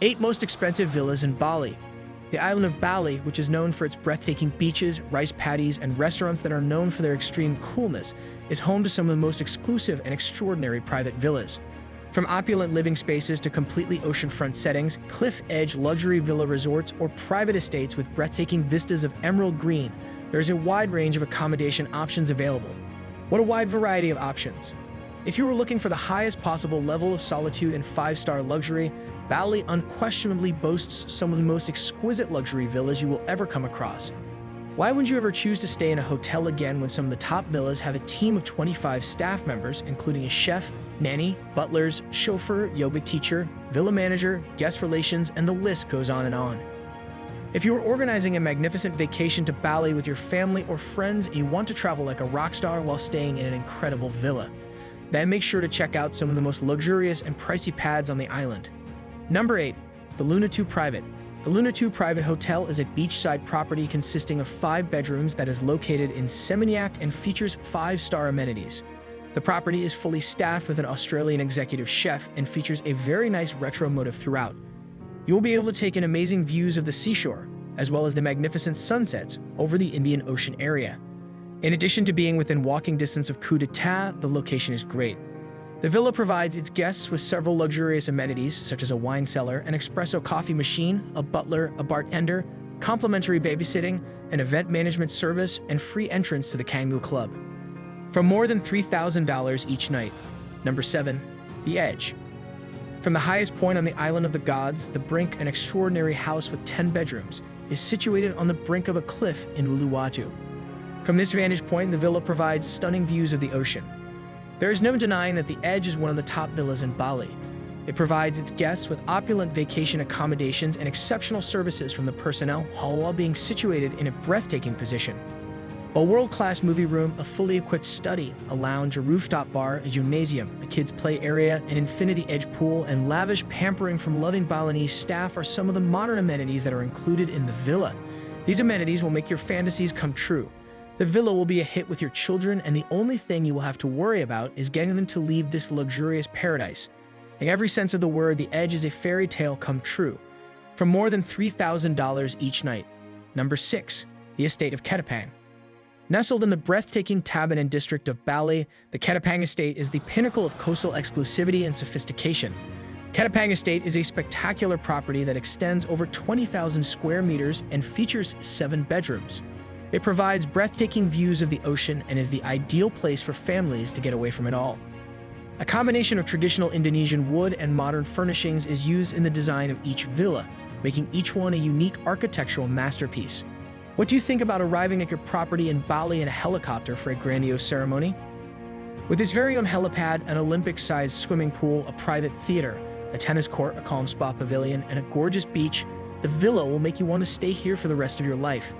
8 most expensive villas in Bali. The island of Bali, which is known for its breathtaking beaches, rice paddies, and restaurants that are known for their extreme coolness, is home to some of the most exclusive and extraordinary private villas. From opulent living spaces to completely oceanfront settings, cliff-edge luxury villa resorts, or private estates with breathtaking vistas of emerald green, there is a wide range of accommodation options available. What a wide variety of options! If you were looking for the highest possible level of solitude and 5-star luxury, Bali unquestionably boasts some of the most exquisite luxury villas you will ever come across. Why wouldn't you ever choose to stay in a hotel again when some of the top villas have a team of 25 staff members, including a chef, nanny, butlers, chauffeur, yoga teacher, villa manager, guest relations, and the list goes on and on. If you are organizing a magnificent vacation to Bali with your family or friends and you want to travel like a rock star while staying in an incredible villa, then make sure to check out some of the most luxurious and pricey pads on the island. Number 8. The Luna 2 Private. The Luna 2 Private Hotel is a beachside property consisting of 5 bedrooms that is located in Seminyak and features 5-star amenities. The property is fully staffed with an Australian executive chef and features a very nice retro motif throughout. You will be able to take in amazing views of the seashore, as well as the magnificent sunsets over the Indian Ocean area. In addition to being within walking distance of Coup d'Etat, the location is great. The villa provides its guests with several luxurious amenities such as a wine cellar, an espresso coffee machine, a butler, a bartender, complimentary babysitting, an event management service, and free entrance to the Canggu Club. For more than $3,000 each night. Number 7. The Edge. From the highest point on the Island of the Gods, the Brink, an extraordinary house with 10 bedrooms, is situated on the brink of a cliff in Uluwatu. From this vantage point, the villa provides stunning views of the ocean. There is no denying that the Edge is one of the top villas in Bali. It provides its guests with opulent vacation accommodations and exceptional services from the personnel, all while being situated in a breathtaking position. A world-class movie room, a fully equipped study, a lounge, a rooftop bar, a gymnasium, a kids' play area, an infinity-edge pool, and lavish pampering from loving Balinese staff are some of the modern amenities that are included in the villa. These amenities will make your fantasies come true. The villa will be a hit with your children, and the only thing you will have to worry about is getting them to leave this luxurious paradise. In every sense of the word, the Edge is a fairy tale come true. For more than $3,000 each night. Number 6. The Estate of Ketapang. Nestled in the breathtaking Tabanan district of Bali, the Ketapang Estate is the pinnacle of coastal exclusivity and sophistication. Ketapang Estate is a spectacular property that extends over 20,000 square meters and features 7 bedrooms. It provides breathtaking views of the ocean and is the ideal place for families to get away from it all. A combination of traditional Indonesian wood and modern furnishings is used in the design of each villa, making each one a unique architectural masterpiece. What do you think about arriving at your property in Bali in a helicopter for a grandiose ceremony? With its very own helipad, an Olympic-sized swimming pool, a private theater, a tennis court, a calm spa pavilion, and a gorgeous beach, the villa will make you want to stay here for the rest of your life.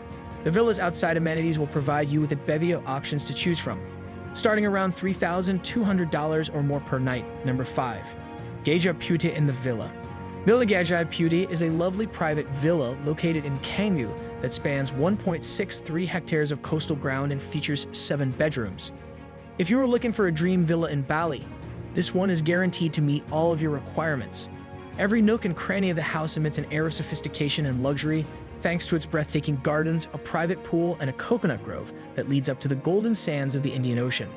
The villa's outside amenities will provide you with a bevy of options to choose from, starting around $3,200 or more per night. Number 5. Gajah Putih in the Villa. Villa Gajah Putih is a lovely private villa located in Canggu that spans 1.63 hectares of coastal ground and features 7 bedrooms. If you are looking for a dream villa in Bali, this one is guaranteed to meet all of your requirements. Every nook and cranny of the house emits an air of sophistication and luxury, thanks to its breathtaking gardens, a private pool, and a coconut grove that leads up to the golden sands of the Indian Ocean.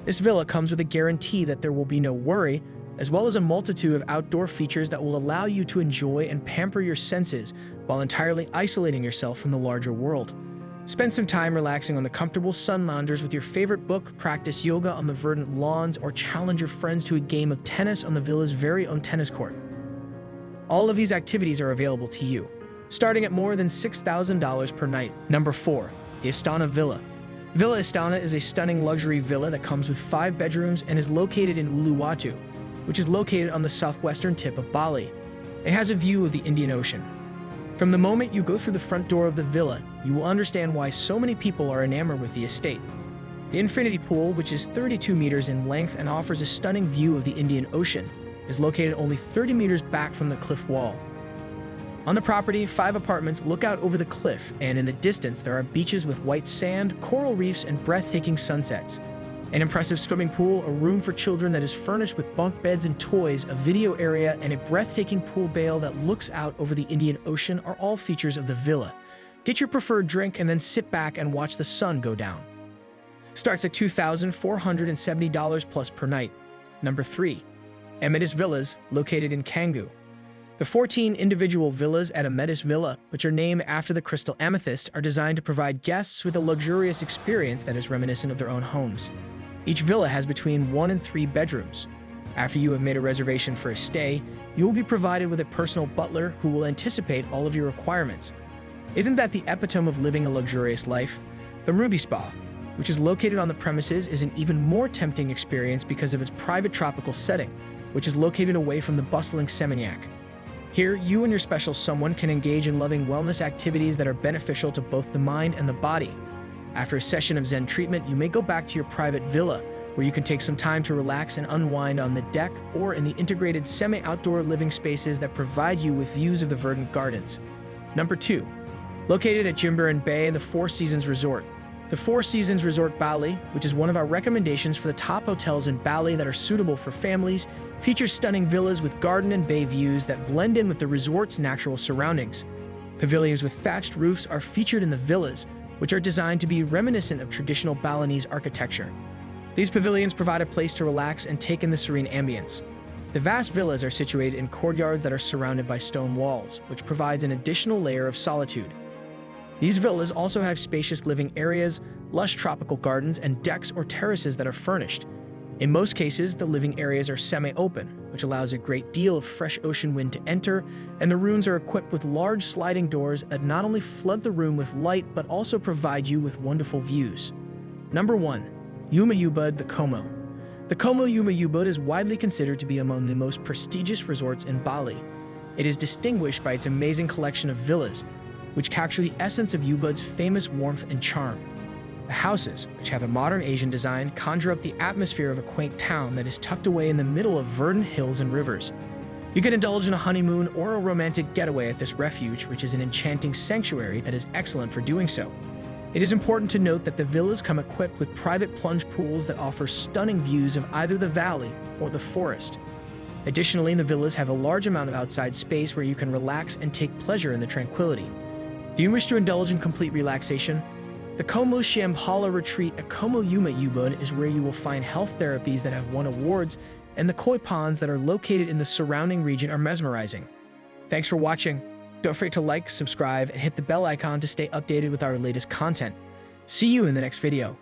This villa comes with a guarantee that there will be no worry, as well as a multitude of outdoor features that will allow you to enjoy and pamper your senses while entirely isolating yourself from the larger world. Spend some time relaxing on the comfortable sun loungers with your favorite book, practice yoga on the verdant lawns, or challenge your friends to a game of tennis on the villa's very own tennis court. All of these activities are available to you, starting at more than $6,000 per night. Number 4. The Istana Villa. Villa Istana is a stunning luxury villa that comes with 5 bedrooms and is located in Uluwatu, which is located on the southwestern tip of Bali. It has a view of the Indian Ocean. From the moment you go through the front door of the villa, you will understand why so many people are enamored with the estate. The infinity pool, which is 32 meters in length and offers a stunning view of the Indian Ocean, is located only 30 meters back from the cliff wall. On the property, 5 apartments look out over the cliff, and in the distance there are beaches with white sand, coral reefs, and breathtaking sunsets. An impressive swimming pool, a room for children that is furnished with bunk beds and toys, a video area, and a breathtaking pool bail that looks out over the Indian Ocean are all features of the villa. Get your preferred drink and then sit back and watch the sun go down. Starts at $2,470 plus per night. Number 3. Amethyst Villas, located in Canggu. The 14 individual villas at Amethyst Villa, which are named after the crystal amethyst, are designed to provide guests with a luxurious experience that is reminiscent of their own homes. Each villa has between 1 and 3 bedrooms. After you have made a reservation for a stay, you will be provided with a personal butler who will anticipate all of your requirements. Isn't that the epitome of living a luxurious life? The Ruby Spa, which is located on the premises, is an even more tempting experience because of its private tropical setting, which is located away from the bustling Seminyak. Here, you and your special someone can engage in loving wellness activities that are beneficial to both the mind and the body. After a session of Zen treatment, you may go back to your private villa, where you can take some time to relax and unwind on the deck or in the integrated semi-outdoor living spaces that provide you with views of the verdant gardens. Number 2. Located at Jimbaran Bay, the Four Seasons Resort. The Four Seasons Resort Bali, which is one of our recommendations for the top hotels in Bali that are suitable for families, features stunning villas with garden and bay views that blend in with the resort's natural surroundings. Pavilions with thatched roofs are featured in the villas, which are designed to be reminiscent of traditional Balinese architecture. These pavilions provide a place to relax and take in the serene ambience. The vast villas are situated in courtyards that are surrounded by stone walls, which provides an additional layer of solitude. These villas also have spacious living areas, lush tropical gardens, and decks or terraces that are furnished. In most cases, the living areas are semi-open, which allows a great deal of fresh ocean wind to enter, and the rooms are equipped with large sliding doors that not only flood the room with light but also provide you with wonderful views. Number 1. Yuma Ubud, the Como. The Como Yuma Ubud is widely considered to be among the most prestigious resorts in Bali. It is distinguished by its amazing collection of villas, which capture the essence of Ubud's famous warmth and charm. The houses, which have a modern Asian design, conjure up the atmosphere of a quaint town that is tucked away in the middle of verdant hills and rivers. You can indulge in a honeymoon or a romantic getaway at this refuge, which is an enchanting sanctuary that is excellent for doing so. It is important to note that the villas come equipped with private plunge pools that offer stunning views of either the valley or the forest. Additionally, the villas have a large amount of outside space where you can relax and take pleasure in the tranquility. Do you wish to indulge in complete relaxation? The Como Shambhala Retreat at Como Yuma Ubud is where you will find health therapies that have won awards, and the koi ponds that are located in the surrounding region are mesmerizing. Thanks for watching. Don't forget to like, subscribe, and hit the bell icon to stay updated with our latest content. See you in the next video.